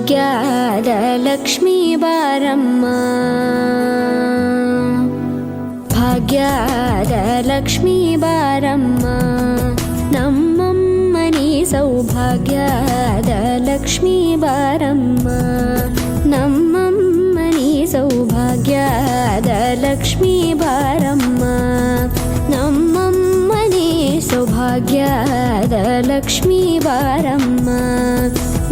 ಭಾಗ್ಯದ ಲಕ್ಷ್ಮೀ ಬಾರಮ್ಮ, ಭಾಗ್ಯದ ಲಕ್ಷ್ಮೀ ಬಾರಮ್ಮ, ನಮ್ಮಮ್ಮನಿ ಸೌಭಾಗ್ಯದ ಲಕ್ಷ್ಮೀ ಬಾರಮ್ಮ, ನಮ್ಮಮ್ಮನಿ ಸೌಭಾಗ್ಯದ ಲಕ್ಷ್ಮೀ ಬಾರಮ್ಮ, ನಮ್ಮಮ್ಮನಿ ಸೌಭಾಗ್ಯದ ಲಕ್ಷ್ಮೀ ಬಾರಮ್ಮ,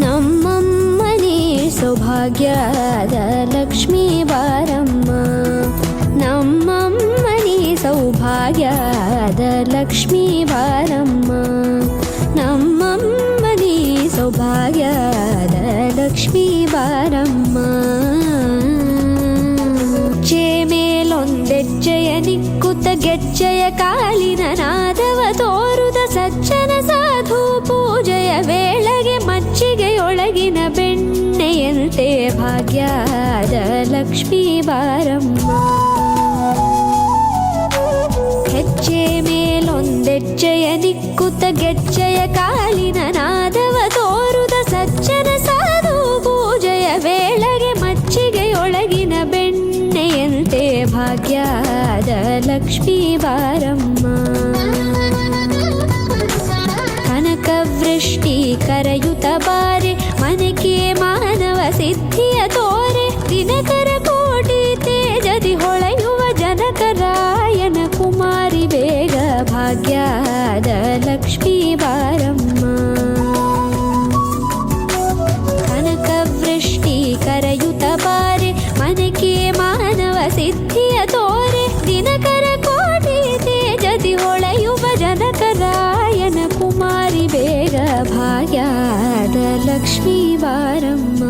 ನಮ್ಮಮ್ಮನಿ ಸೌಭಾಗ್ಯದ ಲಕ್ಷ್ಮೀ ಬಾರಮ್ಮ, ನಮ್ಮಮ್ಮನಿ ಸೌಭಾಗ್ಯದ ಲಕ್ಷ್ಮೀ ಬಾರಮ್ಮ, ನಮ್ಮಮ್ಮನಿ ಸೌಭಾಗ್ಯದ ಲಕ್ಷ್ಮೀ ಬಾರಮ್ಮ. ಮೇಲೊಂದೆಜ್ಜೆಯ ನಿಕ್ಕುತ ಗೆಜ್ಜೆಯ ಕಾಲಿನ ನಾದವ ತೋರುದ ಸಜ್ಜನ ಸಾಧು ಪೂಜೆಯ ವೇಳೆಗೆ ಮಜ್ಜಿಗೆಯೊಳಗಿನ ಬೆಣ್ಣೆಯಂತೆ ಭಾಗ್ಯದ ಲಕ್ಷ್ಮೀ ಬಾರಮ್ಮ. ಹೆಜ್ಜೆ ಮೇಲೊಂದೆಜ್ಜೆಯ ನಿಕ್ಕುತ ಗೆಜ್ಜೆಯ ಕಾಲಿನ ನಾದವ ತೋರುದ ಸಜ್ಜನ ಸಾಧು ಪೂಜೆಯ ವೇಳೆಗೆ ಮಜ್ಜಿಗೆಯೊಳಗಿನ ಬೆಣ್ಣೆಯಂತೆ ಭಾಗ್ಯದ ಲಕ್ಷ್ಮೀ ಬಾರಮ್ಮ. ಕನಕವೃಷ್ಟಿ ಕರೆಯುತ್ತ ಬಾರೆ ಮನಕೆ ಮಾನವ ಸಿದ್ಧಿಯ ತೋರೆ, ದಿನಕರ ಕೋಟಿ ತೇಜದಿ ಹೊಳೆಯುವ ಜನಕರಾಯನ ಕುಮಾರಿ ಬೇಗ ಭಾಗ್ಯದ ಲಕ್ಷ್ಮೀ ಬಾರಮ್ಮ. ಕನಕವೃಷ್ಟಿ ಕರೆಯುತ್ತ ಬಾರೆ ಮನಕೆ ಮಾನವ ಸಿದ್ಧಿಯ ತೋರೆ, ದಿನಕರ ಕೋಟಿ ತೇಜದಿ ಹೊಳೆಯುವ ಜನಕರಾಯನ ಕುಮಾರಿ ಬೇಗ ಭಾಗ್ಯದ ಲಕ್ಷ್ಮೀ ಬಾರಮ್ಮ.